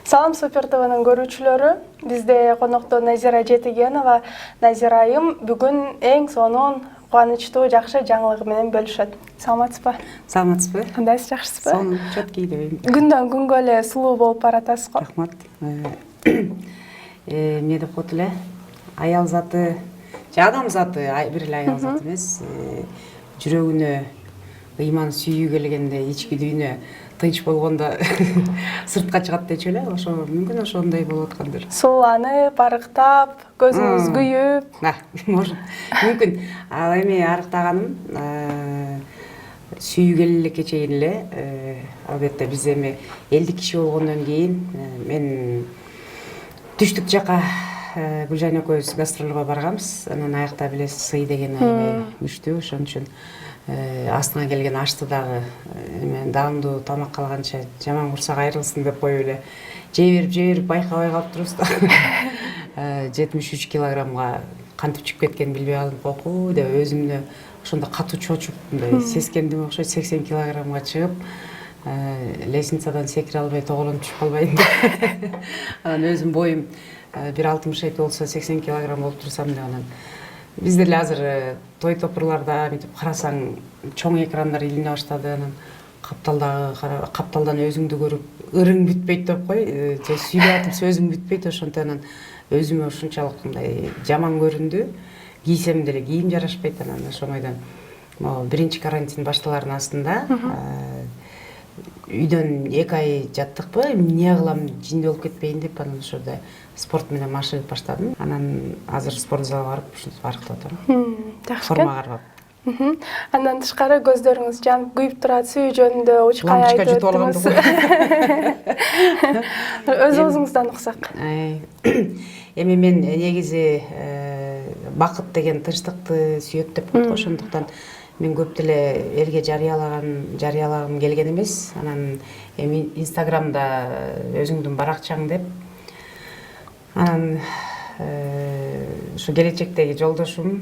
Салам Супер ТВнын көрүүчүлөрү. Бизде конокто Назира Жетигенова. Назира айым бүгүн эң сонун кубанычтуу жакшы жаңылыгы менен бөлүшөт. Саламатсызбы? Саламатсызбы? Кандайсыз, жакшысызбы? Сонун, чөткей дейм. Күндөн күнгө эле сулуу болуп баратасыз го. Рахмат. Эмне деп коет эле? Аял заты, адам заты, бир эле аял заты эмес. Жүрөгүнө ыйман сүйүү келгенде, ички дүйнө тынч болгондо сыртка чыгат дечү эле. Ошо мүмкүн ошондой болуп аткандыр. Сууланып, арыктап, көзүңүз күйүп. Может, мүмкүн. Ал эми арыктаганым сүйүү келгенге чейин эле, албетте биз эми элдик киши болгондон кийин мен түштүк жака Гүлжан экөөбүз гастролго барганбыз. Анан аякта билесиз, сый деген аябай күчтүү, ошон үчүн астыңа келген ашты дагы даамдуу тамак калганча жаман курсак айрылсын деп коюп эле жей берип байкабай калып турубуз да. 73 килограммга кантип чыгып кеткенин билбей калдым, кокуу деп өзүмдү ошондо катуу чочуп, мындай сескендим окшойт, 80 килограммга чыгып, лестницадан секире албай тоголонуп түшүп калбайын деп. Анан өзүм боюм 1,62 болсо 80 килограмм болуп турсам деп, анан бизде эле азыр той топурларда мынтип карасаң чоң экрандар илине баштады. Анан капталдан өзүңдү көрүп ырың бүтпөйт деп кой, же сүйлөп атып сөзүң бүтпөйт, ошондо анан өзүмө ушунчалык мындай жаман көрүндү. Кийсем деле кийим жарашпайт. Анан ошондойдон могу биринчи карантин башталардын астында үйдөн 2 ай жаттыкпы, эмне кылам, жинди болуп кетпейин деп, анан ошондо спорт менен машыгып баштадым. Анан азыр спорт залга барып ушинтип арыктап атам. Жакшы. Формага карап. Андан тышкары көздөрүңүз жанып күйүп турат, сүйүү жөнүндө учкай айтып өттүңүз. Өз өзүңүздөн уксак. Эми мен негизи бакыт деген тынчтыкты сүйөт деп коет го, ошондуктан мен көп деле элге жарыялагым келген эмес. Анан эми Инстаграмда өзүңдүн баракчаң деп, анан ушу келечектеги жолдошум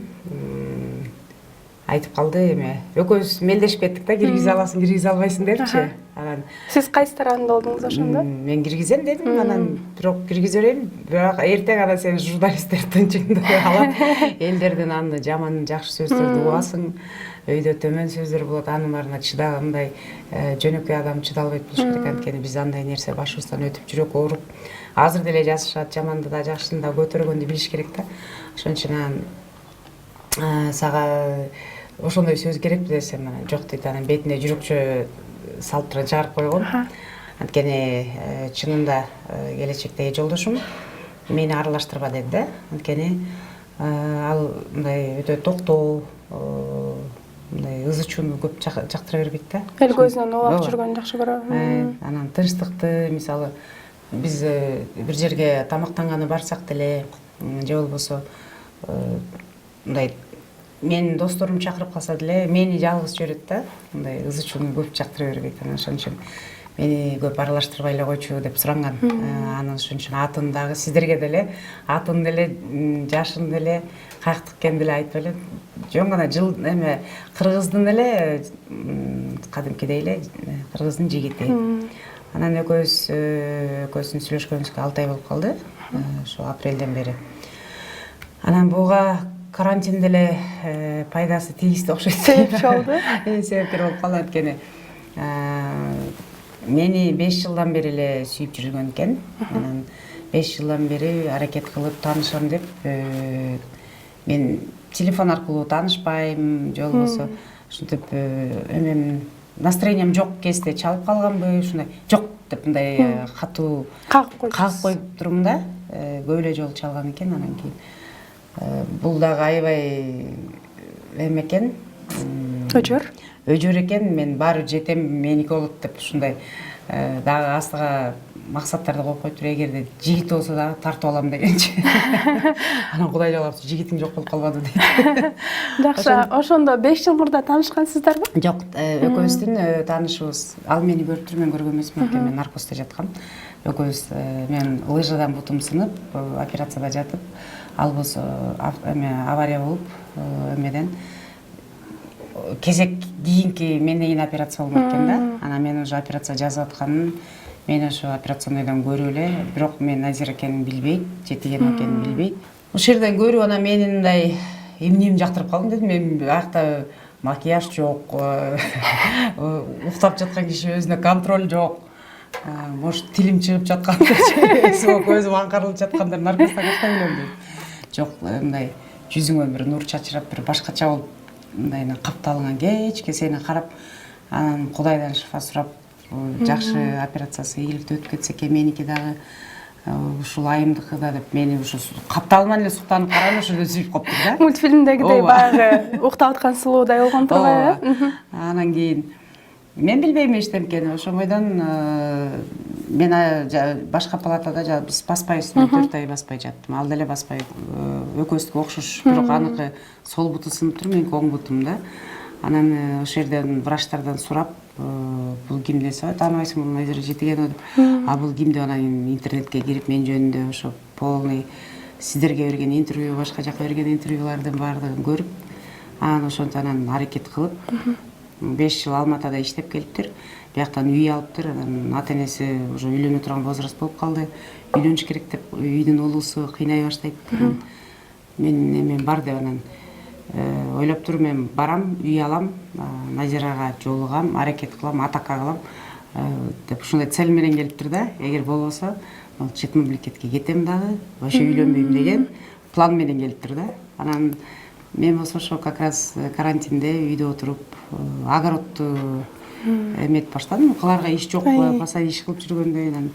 айтып калды, эми экөөбүз мелдешип кеттик да, киргизе аласың, киргизе албайсың депчи. Анан сиз кайсы тарафында болдуңуз ошондо? Мен киргизем дедим, анан бирок киргизе берейин, бирок эртең анан сен журналисттер тынчыңды алат, элдерден аны жаман жакшы сөздөрдү угасың, өйдө төмөн сөздөр болот, анын баарына чыдагандай жөнөкөй адам чыда албайт болуш керек. Анткени биз андай нерсе башыбыздан өтүп, жүрөк ооруп, азыр деле жазышат, жаманды да жакшыны да көтөргөндү билиш керек да. Ошон үчүн сага ошондой сөз керекпи десем, жок дейт. Анан бетине жүрөкчө салып тура жарып койгом. Анткени чынында келечектеги жолдошум мени аралаштырба деди да. Анткени ал мындай өтө токтоо, мындай ызы-чууну көп жактыра бербейт да. Эл көзүнөн улап жүргөндү жакшы көрөм. Анан тынчтыкты, мисалы биз бир жерге тамактанганы барсак деле, же болбосо мындай менин досторум чакырып калса деле мени жалгыз жиберет да. Мындай ызы-чууну көп жактыра бербейт. Анан ошон үчүн мени көп аралаштырбай эле койчу деп суранган. Анан ошон үчүн атын дагы сиздерге деле, атын деле, жашын деле, каяктыккен деле айтып эле, жөн гана жыл эме кыргыздын эле, кадимкидей эле кыргыздын жигити. Анан экөөбүздүн сүйлөшкөнүбүзгө 6 ай болуп калды, ошо апрелден бери. Анан буга карантин деле пайдасы тийгизди окшойт. Себепчи болду. Себепкер болуп калды. Анткени мени 5 жылдан бери эле сүйүп жүргөн экен. Анан 5 жылдан бери аракет кылып таанышам деп, мен телефон аркылуу таанышпайм, же болбосо ушинтип эми настроением жок кезде чалып калганбы, ушундай жок деп мындай катуу кагып коюп турум да. Көп эле жолу чалган экен. Анан кийин бул дагы аябай эме экен, өжөр экен. Мен баары жетем, меники болот деп ушундай дагы астыга максаттарды коюп коюптур. Эгерде жигит болсо дагы тартып алам дегенчи. Анан Кудай жалапчы, жигитиң жок болуп калбады дейт. Жакшы, ошондо 5 жыл мурда таанышкансыздарбы? Жок, экөөбүздүн таанышыбыз, ал мени көрүп туруп, мен көргөн эмесмин, анткени мен наркоздо жаткам. Экөөбүз, мен лыжадан бутум сынып, операцияда жатып, ал болсо авария болуп, эмеден кезек кийинки мендейин операция болмок экен да. Анан мен уже операция жазып атканын Мен ошо операционныйдан көрүп эле, бирок мен Назира экенин билбейт, Жетигенова экенин билбейт. Ошол жерден көрүп анан мен мындай эмнени жактырып калдым дедим. Мен аякта макияж жок, уктап жаткан киши өзүнө контроль жок. Может, тилим чыгып жаткандыр, көзүм аңкарылып жаткандыр, наркостан качта билем дейм. Жок, мындай жүзүңө бир нур чачырап, бир башкача болуп, мындай капталган кечке сени карап, анан Кудайдан шифа сурап, жакшы операциясы ийгиликтүү өтүп кетсе экен, меники дагы ушул айымдыкы да деп, мени ушу капталман эле суктанып карап ошол сүйүп калыптыр да. Мультфильмдегидей баягы уктап аткан сулуудай болгон турбайбы? Анан кийин мен билбейм эчтемкени, ошол бойдон мен башка палатада биз баспайбыз, мен 4 ай баспай жаттым. Ал деле баспай, экөөбүзгө окшош, бирок аныкы сол буту сынып туруп, меники оң бутум да. Анан ошол жерден врачтардан сурап, бул ким десе, тааныбайсың, бул Назира Жетигенова деп. А бул ким деп анан интернетке кирип, мен жөнүндө ошо полный сиздерге берген интервью, башка жака берген интервьюлардын баардыгын көрүп, анан ошентип анан аракет кылып, 5 жыл Алматада иштеп келиптир. Бияктан үй алыптыр. Анан ата-энеси уже үйлөнө турган возраст болуп калды. Үйлөнүш керек деп, үйдүн улуусу кыйнай баштайт. Мен бар деп анан ойлоп туруп, мен барам, үй алам, Назирага жолугам, аракет кылам, атака кылам деп ушундай цель менен келиптир да. Эгер болбосо, чет мамлекетке кетем дагы, вообще үйлөнбөйм деген план менен келиптир да. Анан мен болсо ошо как раз карантинде үйдө отуруп, огородду эметип баштадым. Кыларга иш жок, постоянно иш кылып жүргөндөн анан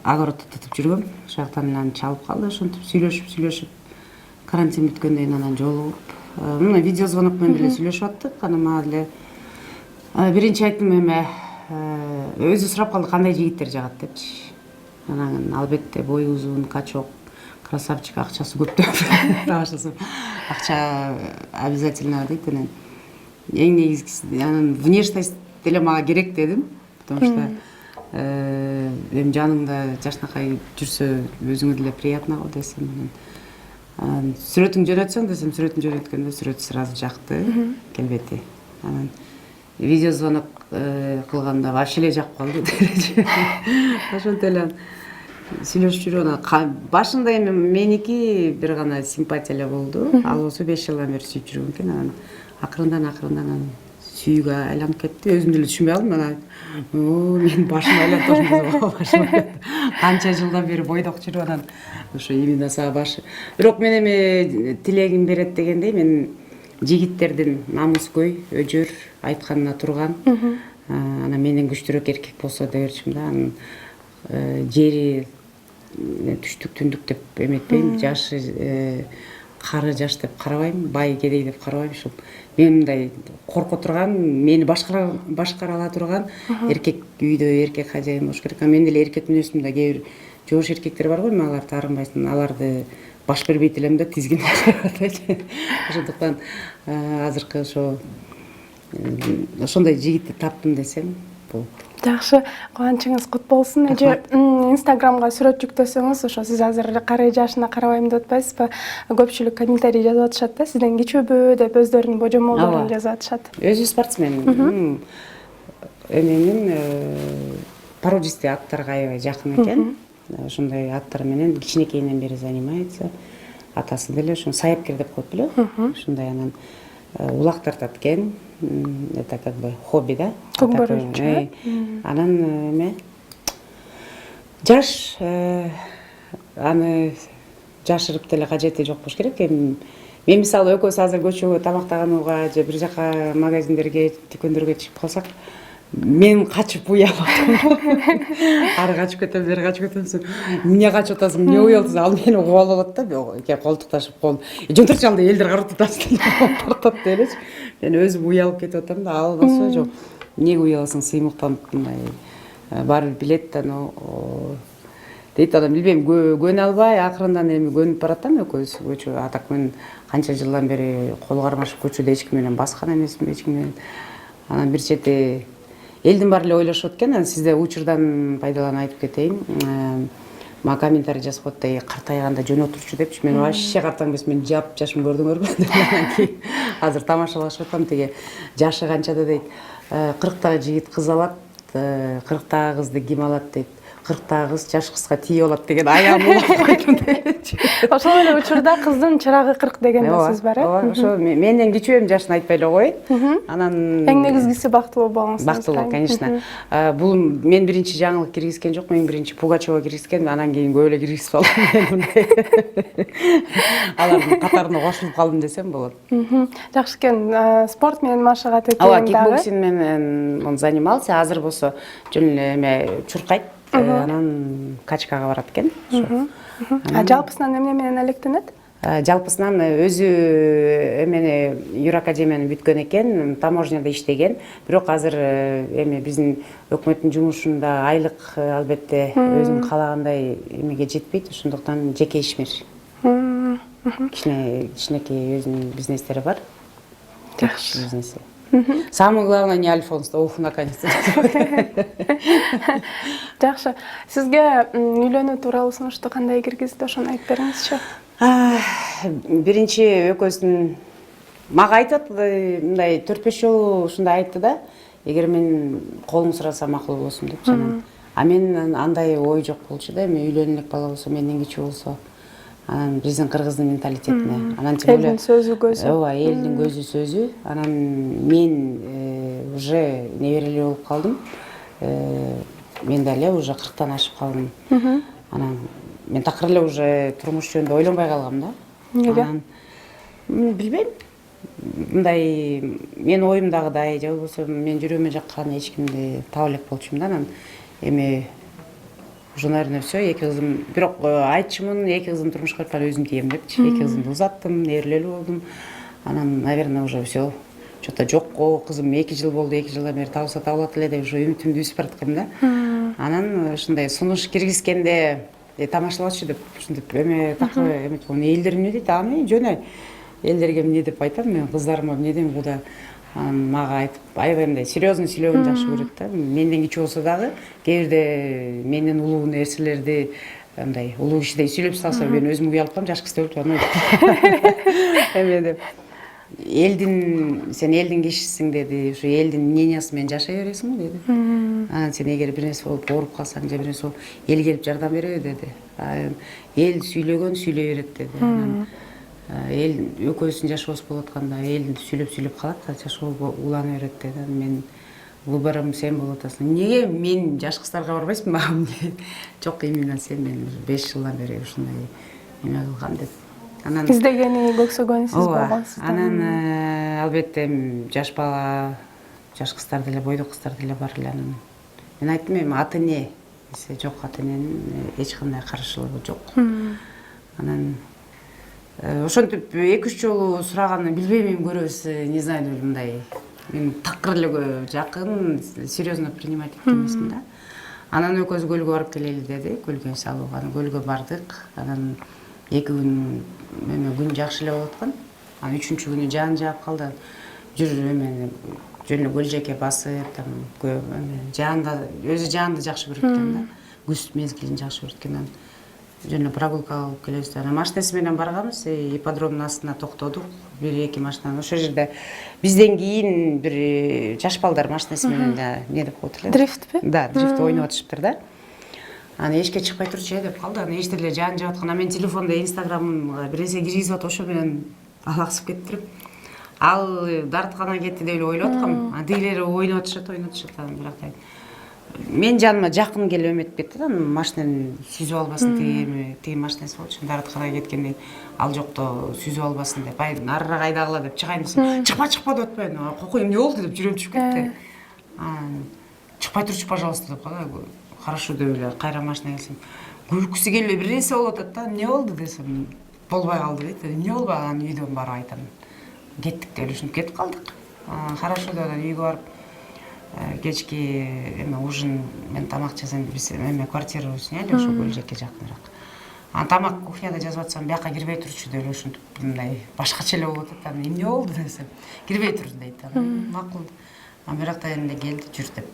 огородду тытып жүргөм. Ошол жактан анан чалып калды, ошентип сүйлөшүп карантин бүткөндөн кийин анан жолугуп, мына видео звонок менен деле сүйлөшүп аттык. Анан мага деле биринчи айттым, эме өзү сурап калды, кандай жигиттер жагат депчи. Анан албетте бою узун, качок, красавчик, акчасы көп деп баштасам. Акча обязательно дейт. Анан эң негизгиси, анан внешность деле мага керек дедим, потому что эми жаныңда жашнакай жүрсө өзүңө деле приятно го десем. Сүрөтүң жөнөтсөң десем, сүрөтүн жөнөткөндө сүрөт сразу жакты, келбети. Анан видео звонок кылганда вообще эле жакып калды. Ошентип эле сүйлөшүп жүргөн. Башында эми меники бир гана симпатия эле болду. Ал болсо 5 жылдан бери сүйүп жүргөн экен. Анан акырындан сүйүүгө айланып кетти. Өзүм деле түшүнбөй калдым. Анан мен башым айланып канча жылдан бери бойдок жүрүп, анан ошо именно сага башы. Бирок мен эми тилегим берет дегендей, мен жигиттердин намыскөй, өжөр, айтканына турган, анан менден күчтүүрөөк эркек болсо деберчимин да. Анан жери түштүк, түндүк деп эметпейм, жашы кары жаш деп карабайм, бай кедей деп карабайм. Ушул мен мындай корко турган, мени башкара ала турган эркек, үйдө эркек хозяин болуш керек. Мен деле эркек мүнөзүмдө кээ бир жоош эркектер бар го, мен аларды таарынбайсың, аларды баш бербейт элем да, тизгин атайт. Ошондуктан азыркы ошондой жигитти таптым десем болот. Жакшы, кубанычыңыз кут болсун. Эже Инстаграмга сүрөт жүктөсөңүз, ошо сиз азыр кары жашына карабайм деп атпайсызбы? Көпчүлүк комментарий жазып атышат да, сизден кичүүбү деп өздөрүнүн божомолдорун жазып атышат. Өзү спортсмен. Эменин породистый аттарга аябай жакын экен. Ошондой аттар менен кичинекейинен бери занимается. Атасы деле ошо сайыпкер деп коет беле. Ошондой анан улак тартат экен. Это как бы хобби, да? Анан эме жаш, аны жашырып деле кажети жок болуш керек. Мен мисалы экөөбүз азыр көчөгө тамактаганууга же бир жака магазиндерге, дүкөндөргө чыгып калсак, мен качып уялып атам. Ары качып кетем, бери качып кетем. Эмне качып атасың, эмне уялып атасың? Ал мени угуп алып атат да, колтукташып кол. Жөнтөрчү алда элдер карап атасың деп тартат делечи. Мен өзүм уялып кетип атам да, ал болсо жок. Эмнеге уяласың, сыймыктанып мындай баары билет да, дейт. Адам билбейм, көнө албай, акырындан эми көнүп баратам экөөбүз көчө. А так мен канча жылдан бери кол кармашып көчөдө эч ким менен баскан эмесмин, эч ким менен. Анан бир чети элдин баары эле ойлошот экен. Анан сизде учурдан пайдаланып айтып кетейин. Мага комментарий жазып атты, картайганда жөн отурчу депчи. Мен вообще картаң эмес, мен жап жашым көрдүңөрбү? Анан кийин азыр тамашалашып атам, тиги жашы канчада дейт. 40тагы жигит кыз алат, 40тагы кызды ким алат дейт. 40 кыз жаш кызга тие болот деген аягым улап койдум. Ошол эле учурда кыздын чырагы 40 деген сөз бар, ооба, ошо менден кичүү эми жашын айтпай эле коеюн. Анан эң негизгиси бактылуу болуңуз. бактылуу, конечно. Бул мен биринчи жаңылык киргизген жокмун, эң биринчи Пугачева киргизген, анан кийин көп эле киргизип алдым. Алардын катарына кошулуп калдым десем болот. Жакшы экен. Спорт менен машыгат экен Ооба, дагы. кикбоксинг менен занимался. Азыр болсо жөн эле эме чуркайт, анан качкага барат экен. Жалпысынан эмне менен алектенет? Жалпысынан өзү эмени юракадемияны бүткөн экен, таможняда иштеген. Бирок азыр эми биздин өкмөттүн жумушунда айлык албетте өзүн каалагандай эмеге жетпейт, ошондуктан жеке ишмер. Кичинекей өзүнүн бизнестери бар. Жакшы. Бизнеси. Самое главное не Альфонсо, наконец-то. Жакшы. Сизге үйлөнүү тууралуу сунушту кандай киргизди, ошону айтып бериңизчи. Биринчи экөөсүн мага айтат, мындай 4-5 жолу ушундай айтты да, эгер мен колун сурасам макул болсун деп жанан. А мен андай ой жок болчу да, эми үйлөнүп бала болсо, менден кичүү болсо, анан биздин кыргыздын менталитетине. Анан тем более элдин сөзү көзү. Ооба, элдин көзү сөзү. Анан мен уже неберелүү болуп калдым. Мен деле уже 40-тан ашып калдым. Анан мен такыр эле уже турмуш жөнүндө ойлонбой калгам да. Эмнеге? Билбейм. Мындай мен оюмдагыдай, же болбосо мен жүрөмө жаккан эч кимди таба элек болчумун да. Анан эми уже, наверное, все, эки кызым, бирок айтчумун, эки кызым турмушка чыккан өзүм тием депчи. Эки кызымды узаттым, неберелүү болдум. Анан, наверное, уже все. Что-то жокко, кызым 2 жыл болду, 2 жылдан бери табылса табылат эле деп уже үмүтүмдү үзүп бараткам да. Анан ушундай сунуш киргизгенде тамашалачы деп ушинтип эме такы эметип, элдер эмне дейт? Аны жөн элдерге эмне деп айтам, мен кыздарыма эмне дейм куда. Мага айтып, аябай мындай серьезный сүйлөгөнү жакшы көрөт да. Менден кичүү болсо дагы, кээ бирде менден улуу нерселерди мындай улуу кишидей сүйлөп салса, мен өзүм уялып калам, жаш кыз деп ойнойт. Эме деп. Сен элдин кишисиң деди, ушу элдин мнениясы менен жашай бересиң деди. Анан сен эгер бир нерсе болуп ооруп калсаң, же бир нерсе эл келип жардам береби деди. Эл сүйлөгөн сүйлөй берет деди. Анан эл экөөсүн жашообуз болуп атканда эл сүйлөп калат, жашоо улана берет деди. Мен выборым сен болуп атасың. Эмнеге мен жаш кыздарга барбайсың, мага эмне? Жок, именно сен, мен 5 жылдан бери ушундай эме кылгам деп. Анан издегени, көксөгөнү сиз болгонсуз. Анан албетте жаш бала, жаш кыздар деле, бойдок кыздар деле бар эле. Анан мен айттым, эми аты эмне десе, жок, аты эмненин эч кандай каршылыгы жок. Анан ошентип 2-3 жолу сураганын билбейм, эми көрөбүз, не знаю, мындай мен такыр эле жакын, серьезно принимать эткен эмесмин да. Анан экөөбүз көлгө барып келели деди, көлгө салууга. Анан көлгө бардык. Анан 2 күн күн жакшы эле болуп аткан. Анан 3-күнү күнү жаан жаап калды. Эмени жөн эле көл жеке басып, там жаанда өзү жаанды жакшы көрөт экен да. Күз мезгилин жакшы көрөт экен. Анан жөн эле прогулка алып келебиз. Анан машинасы менен барганбыз, ипподромдун астына токтодук. 1-2 машина. Ошол жерде бизден кийин бир жаш балдар машинасы менен да эмне деп коет эле. Дрифтпи? Да, дрифт ойноп атышыптыр да. Аны эшикке чыкпай турчу деп калды. Аны эчтер эле жаан жаап аткан. Мен телефонда инстаграмга бир нерсе киргизип атып, ошо менен алаксып кеттирип, ал дарткана кетти деп эле ойлоп аткам. Тигилери ойноп атышат. Бирок мен жаныма жакын келип эметип кетти да. Машинаны сүзүп албасын, тиги машинасы болчу. Дарткана кеткенде ал жокто сүзүп албасын деп, нарыраак айдагыла деп чыгайын десем, чыкпа деп атпайбы. Кокой, эмне болду деп жүрөм түшүп кетти. Чыкпай турчу, пожалуйста деп калды. Хорошо деп эле кайра машинага келсем, күлкүсү келбей бир нерсе болуп атат да. Эмне болду десем, болбой калды дейт. Эмне болбой? Анан үйдөн барып айтам. Кеттик деп ушинтип кетип калдык. Хорошо деп анан үйгө барып кечки ужин мен тамак жасайм деп квартира сняли, ошо көл жеке жакыныраак. Анан тамак кухняда жазып атсам, бияка кирбей турчу деп ушинтип мындай башкача эле болуп атат. Анан эмне болду десем, кирбей тур дейт. Макул. Анан бирокта энди келди, жүр деп.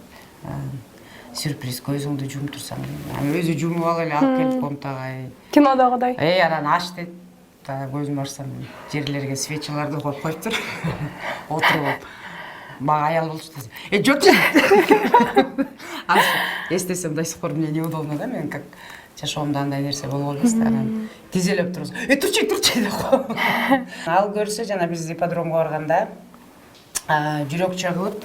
Сюрприз, көзүңдү жумуп турсаң. Анан өзү жумуп алып эле алып келип комнатага. Кинодагыдай. Анан аш дейт. Көзүмдү ачсам, жерлерге свечаларды коюп коюптур. Отуруп. мага аял болчу десем жок эстесем до сих пор мне неудобно да мен как жашоомдо андай нерсе болгон эмес да анан тизелеп турсу турчу деп коем ал көрсө жана биз ипподромго барганда жүрөкчө кылып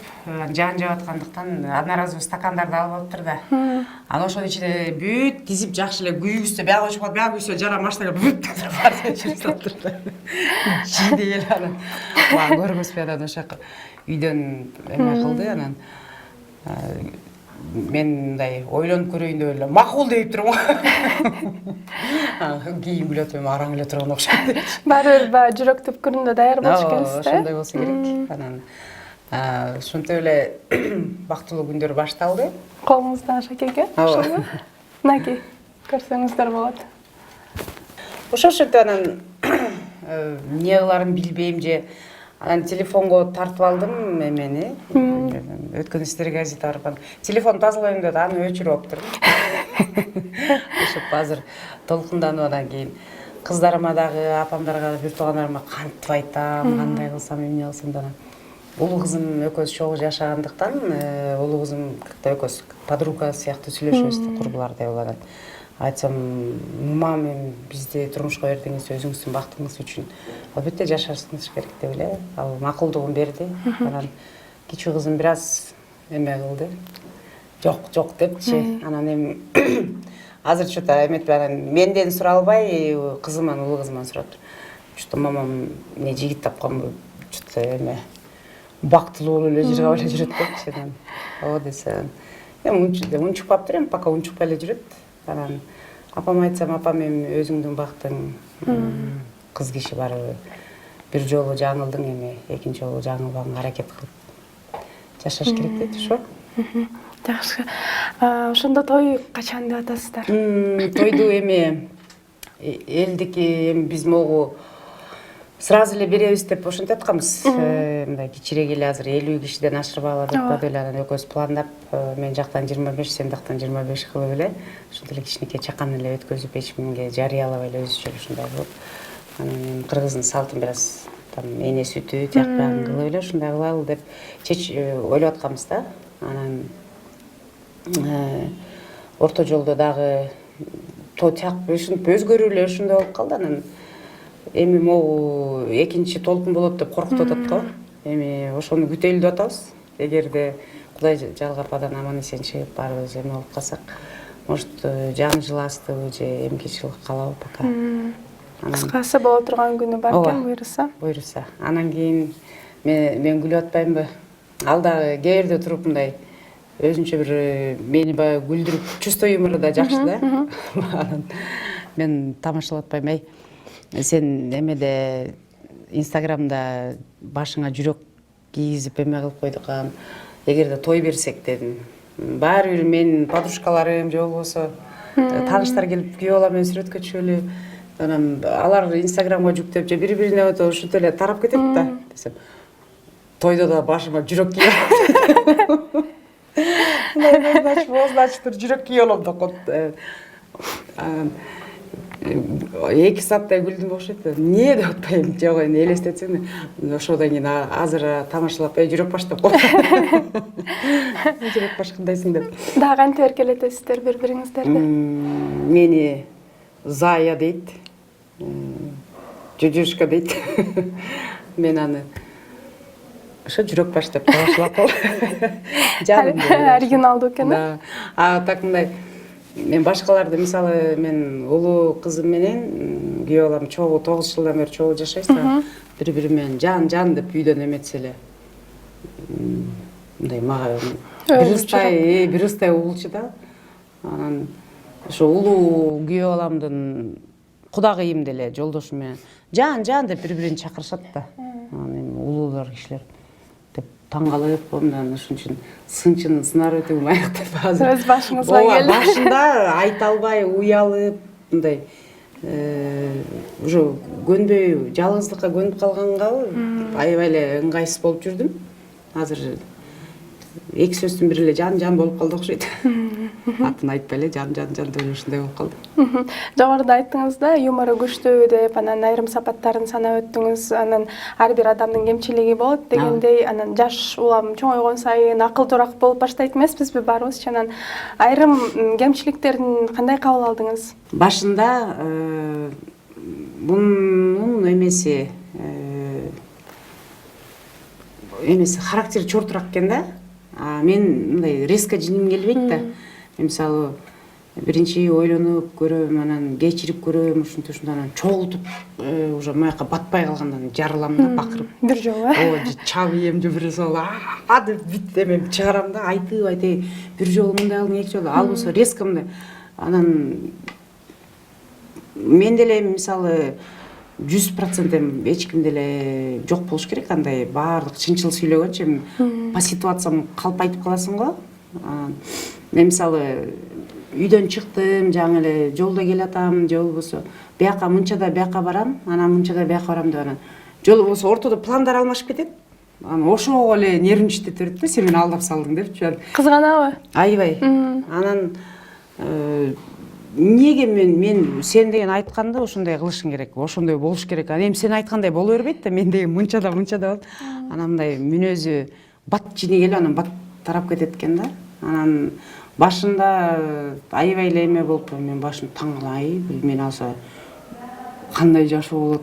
жаан жаап аткандыктан одноразовый стакандарды алып алыптыр да анан ошонун ичине бүт тизип жакшы эле күйүүбүздө бияга очуп калып бияга күйсө жара машинага бүт жүрүп салыптыр да жиде эле анан мага көргөзбөй анан ошол жака үйдөн эме кылды анан мен мындай ойлонуп көрөйүн деп эле макул деп турмун кийин күлүп атам араң эле турган окшойт баары бир баягы жүрөк түпкүрүндө даяр болуш экенсиз да ошондой болсо керек анан ушинтип эле бактылуу күндөр башталды колуңузда шакеке ошолбу мынакей көрсөңүздөр болот ошентип анан эмне кыларын билбейм же анан телефонго тартып алдым эмени өткөн иштер газета барып телефон тазалайм деп аны өчүрүп алыптыр ошоп азыр толкунданып анан кийин кыздарыма дагы апамдарга бир туугандарыма кантип айтам кандай кылсам эмне кылсам да анан улуу кызым экөөбүз чогуу жашагандыктан улуу кызым как-то экөөбүз подруга сыяктуу сүйлөшөбүз да курбулардай болуп анан айтсам мама мен бизди турмушка бердиңиз өзүңүздүн бактыңыз үчүн албетте жашашыңыз керек деп эле ал макулдугун берди анан кичүү кызым бир аз эме кылды жок депчи анан эми азыр что то эметип анан менден суралбай кызыман улуу кызыман сураптыр что мамам эмне жигит тапканбы что то эме бактылуу болуп эле жыргап эле жүрөт депчи анан ооба десе эми унчукпаптыр эми пока унчукпай эле жүрөт анан апама айтсам апам эми өзүңдүн бактың кыз киши барыбы бир жолу жаңылдың эми экинчи жолу жаңылбаганга аракет кылып жашаш керек дейт ошо жакшы ошондо той качан деп атасыздар тойду эми элдики эми биз могу сразу эле беребиз деп ошентип атканбыз мындай кичирээк эле азыр 50 кишиден ашырбагыла деп коет эле анан экөөбүз пландап мен жактан 25 сен жактан 25 кылып эле ушинтип эле кичинекей чакан эле өткөзүп эч кимге жарыялабай эле өзүчө ушундай кылып анан кыргыздын салтын бир аз там эне сүтү тияк биягын кылып эле ушундай кылалы деп ойлоп атканбыз да анан орто жолдо дагы тияк ушинтип өзгөрүп эле ушундай болуп калды анан эми могу экинчи толкун болот деп коркутуп атат го эми ошону күтөлү деп атабыз эгерде кудай жалгападан аман эсен чыгып баарыбыз эме болуп калсак может жаңы жыл астыбы же эмки жыл калабы пока кыскасы боло турган күнү бар экен буюрса анан кийин мен күлүп атпаймынбы ал дагы кээ бирде туруп мындай өзүнчө бир мени баягы күлдүрүп чувство юмору да жакшы да анан мен тамашалап атпаймын сен эмеде инстаграмда башыңа жүрөк кийгизип эме кылып койдук эгерде той берсек дедим баары бир менин подружкаларым же болбосо тааныштар келип күйөө бала менен сүрөткө түшөлү анан алар инстаграмга жүктөп же бири бирине ушинтип эле тарап кетет да десем тойдо да башыма жүрөк кийип ооздун ачып жүрөк кийип алам деп коет 2 сааттай күлдүм окшойт эмне деп атпайм жок эми элестетсем ошодон кийин азыр тамашалап жүрөк баш деп коет жүрөк баш кандайсың деп дагы кантип эркелетесиздер бири бириңиздерди мени Зая дейт Жужушка дейт мен аны ошо жүрөк баш деп тамашалап калдым оригиналдуу экен да так мындай мен башкаларды мисалы мен улуу кызым менен күйөө балам чогуу 9 жылдан бери чогуу жашайбыз да бири бири менен жан деп үйдөн эметсе эле мындай мага бир ыстай угулчу да анан ошо улуу күйөө баламдын кудагыйым деле жолдошум менен жан деп бири бирин чакырышат да анан эми улуулар кишилер деп таң калып андан ошон үчүн сынчын сынар өтүгүм аяктап азыр өз башыңызга келди башында айта албай уялып мындай уже көнбөй жалгыздыкка көнүп калгангабы аябай эле ыңгайсыз болуп жүрдүм азыр эки сөздүн бири эле жан болуп калды окшойт. Атын айтпай эле жан деп ушундай болуп калды. Жогоруда айттыңыз да, юмору күчтүү деп, анан айрым сапаттарын санап өттүңүз. Анан ар бир адамдын кемчилиги болот дегендей, анан жаш улам чоңойгон сайын акылдуураак болуп баштайт эмеспизби баарыбызчы? Анан айрым кемчиликтерин кандай кабыл алдыңыз? Башында мунун эмеси характери чортураак экен да. Мен мындай резко жинимим келбейт да. Мен мисалы биринчи ойлонуп көрөм, анан кечирип көрөм, ушинтип анан чогултуп уже маяка батпай калгандан жарылам да, бакырып. Бир жолу. Чаб эм же бир жолу деп бүт эме чыгарам да, айтып бир жолу мындай кылдың, эки жолу ал болсо резко мындай. Анан мен деле мисалы 100% эч ким деле жок болуш керек, андай баардык чынчыл сүйлөгөнчү по ситуациям калп айтып каласың го. Мен мисалы үйдөн чыктым, жаңы эле жолдо келатам, же болбосо бияка мынчада бияка барам, анан мынчада бияка барам деп анан жол болбосо ортодо пландар алмашып кетет. Анан ошого эле нервничать берет да, сен мени алдап салдың депчи. Кызганабы? Аябай. Анан неге мен сен деген айтканда ошондой кылышың керек, ошондой болуш керек. Анан эми сен айткандай боло бербейт да, мен деген мынчада болот. Анан мындай мүнөзү бат жини келип анан бат тарап кетет экен да. Анан башында аябай эле эме болуп, мен башым таң калай, мен алса кандай жашоо болот,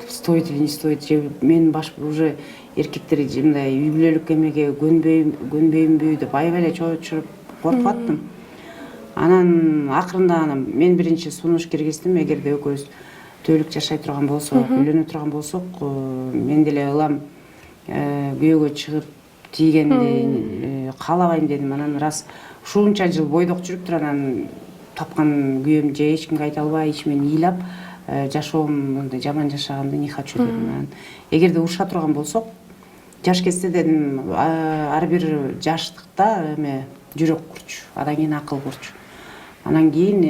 стоит или не стоит, же мен баш уже эркектер мындай үй бүлөлүк эмеге көнбөйүнбү деп аябай эле чочуруп коркуп аттым. Анан акырында мен биринчи сунуш киргиздим, эгерде экөөбүз төөлүк жашай турган болсок, үйлөнө турган болсок, мен деле ылам күйөөгө чыгып тийгенди каалабайм дедим. Анан раз ушунча жыл бойдок жүрүп туруп анан тапкан күйөөм же эч кимге айта албай, ичимен ыйлап жашоом мындай жаман жашаганды не хочу дедим. Анан эгерде уруша турган болсок, жаш кезде дедим, ар бир жаштыкта эме жүрөк курчу, анан кийин акыл курчу. Анан кийин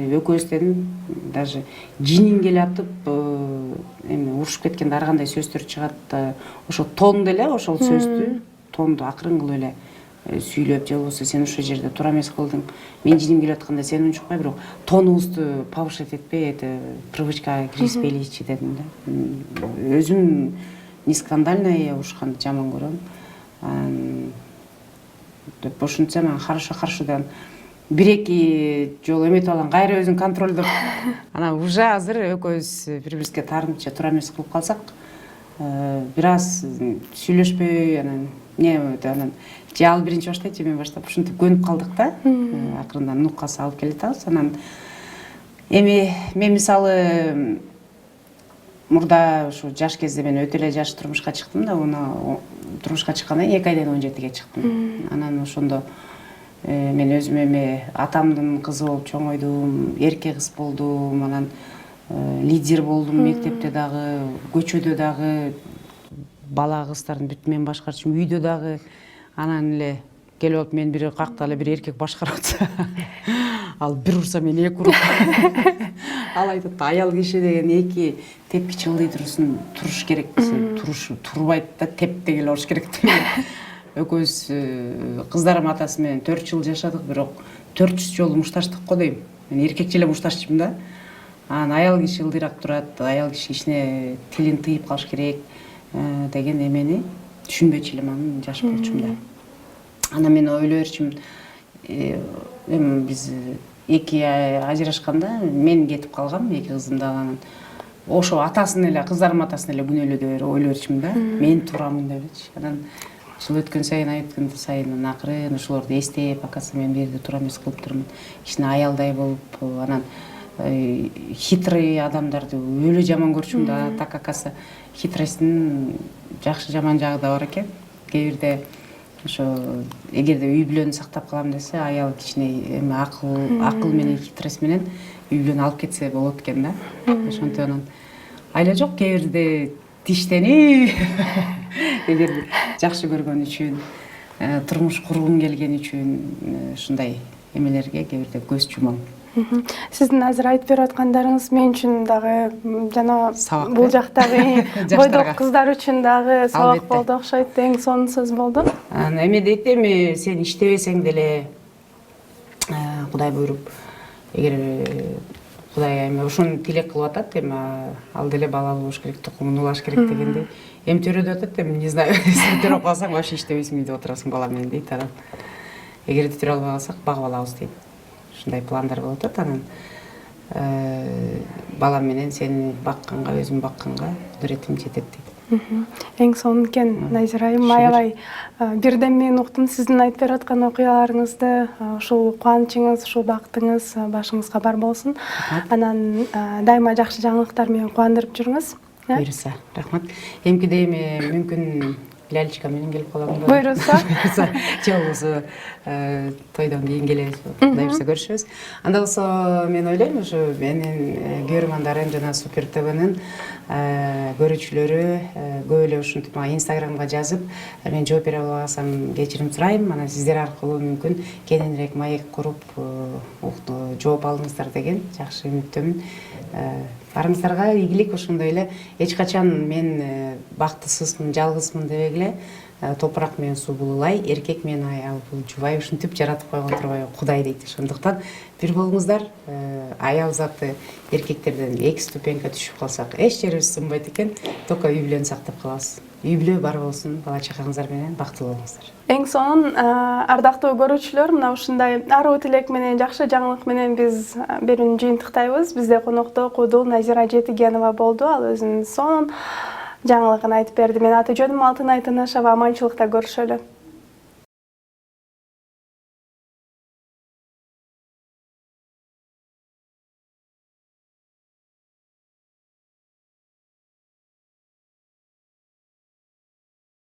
экөөбүз дедим, даже жинин келип атып эме урушуп кеткенде ар кандай сөздөр чыгат, ошо тонду эле, ошол сөздү тонду акырын кылып эле сүйлөп, же болбосо сен ошол жерде туура эмес кылдың, мен жиним келип атканда сен унчукпай, бирок тонубузду повышать этпей, это привычка киргизбейличи дедим да. Өзүм не скандальный урушканды жаман көрөм. Деп ошентсем хорошо деп бир-эки жолу эметип алам, кайра өзүн контролдоп. Анан уже азыр экөөбүз бири-бирибизге таарынча туура эмес кылып калсак, бир аз сүйлөшпөй, анан анан же ал биринчи баштайт, же мен баштап ушинтип көнүп калдык да. Акырындан нуккасы алып келатабыз. Анан эми мен мисалы мурда ушу жаш кезде мен өтө эле жаш турмушка чыктым да, турмушка чыккандан 2 айдан 17-ге чыктым. Анан ошондо мен өзүм эме атамдын кызы болуп чоңойдум, эрке кыз болдум, анан лидер болдум мектепте дагы, көчөдө дагы, бала кыздардын бүт мен башкарчумун, үйдө дагы. Анан эле келип алып мен бир какта эле бир эркек башкарып атса, ал бир урса мен 2 уруп. Ал айтат, аял киши деген 2 тепкич ылдый туруш керек, турбайт да, теп деге эле болуш керек деп. Экөөбүз кыздарым атасы менен 4 жыл жашадык, бирок 400 жолу мушташтык го дейм. Мен эркекче эле мушташчумун да. Анан аял киши ылдыйраак турат, аял киши ичине тилин тыйып калыш керек деген эмени түшүнбөйчү элем анын жаш болчумда. Анан мен ойлой берчүмүн, эми биз 2 ажырашканда мен кетип калгам, 2 кызым дагы. Анан ошо атасын эле, кыздарым атасын эле күнөөлөй деп ойлой берчүмүн да. Мен турамын деп элечи. Анан жыл өткөн сайын акырын ошолорду эстеп, акасы мен бул жерде туура эмес кылып турмун. Кичине аялдай болуп, анан хитрый адамдарды өлө жаман көрчүмүн да. Так акасы хитростун жакшы жаман жагы да бар экен. Кээ бирде ошо эгерде үй бүлөнү сактап калам десе, аял кичине эме акыл менен хитрость менен үй бүлөнү алып кетсе болот экен да. Ошентип анан айла жок, кээ бирде тиштенип эгер жакшы көргөн үчүн, турмуш кургум келген үчүн ушундай эмелерге кээ бирде көз жумам. Сиздин азыр айтып берип аткандарыңыз мен үчүн дагы жана бул жактагы бойдок кыздар үчүн дагы сабак болду окшойт, эң сонун сөз болду. Анан эме дейт эми сен иштебесең деле Кудай буйруп, эгер Кудай эми ушуну тилек кылып атат, эми ал деле балалуу болуш керек, тукумун улаш керек дегендей. Эми төрөдүп атат, эми не знаю, сен төрөп калсаң вообще иштебейсиң деп отурасың бала менен дейт анан. Эгер төрө албай калсак багып алабыз дейт. Ушундай пландар болуп атат анан. Балам менен сени бакканга, өзүм бакканга кудуретим жетет дейт. Эң сонун экен, Назира айым. Аябай бирден мен уктум сиздин айтып берип аткан окуяларыңызды. Ушул кубанычыңыз, ушул бактыңыз башыңызга бар болсун. Анан дайыма жакшы жаңылыктар менен кубандырып жүрүңүз. Буйруса, рахмат. Эмкиде эми мүмкүн Лялечка менен келип калам. Буйруса. Же болбосо тойдон кийин келебиз. Кудай буйруса көрүшөбүз. Анда болсо мен ойлойм, ушу менин көрөрмандарын жана Супер ТВнын көрүүчүлөрү көп эле ушинтип мага Инстаграмга жазып, мен жооп бере албай калсам кечирим сурайм. Анан сиздер аркылуу мүмкүн кененирээк маек куруп, жооп алыңыздар деген жакшы үмүттөмүн. Барыңыздарга ийгилик. Ошондой эле эч качан мен бактысызмын, жалгызмын дебеги эле. Топурак менен суу булуулай, эркек менен аял бул жубай, ушинтип жаратып койгон турбайбы Кудай дейт. Ошондуктан бир болуңуздар. Аял заты эркектерден 2 ступенька түшүп калсак, эч жерибиз сынбайт экен. Только үй бүлөнү сактап калабыз. Үй бүлө бар болсун, бала чакаңыздар менен бактылуу болуңуздар. Эң сонун ардактуу көрүүчүлөр, мына ушундай аруу тилек менен, жакшы жаңылык менен биз берүүнү жыйынтыктайбыз. Бизде конокто Куудул Назира Жетигенова болду. Ал өзүнүн сонун жаңылыгын айтып берди. Мен аты жөнүм Алтын Айтынашева. Аманчылыкта көрүшөлү.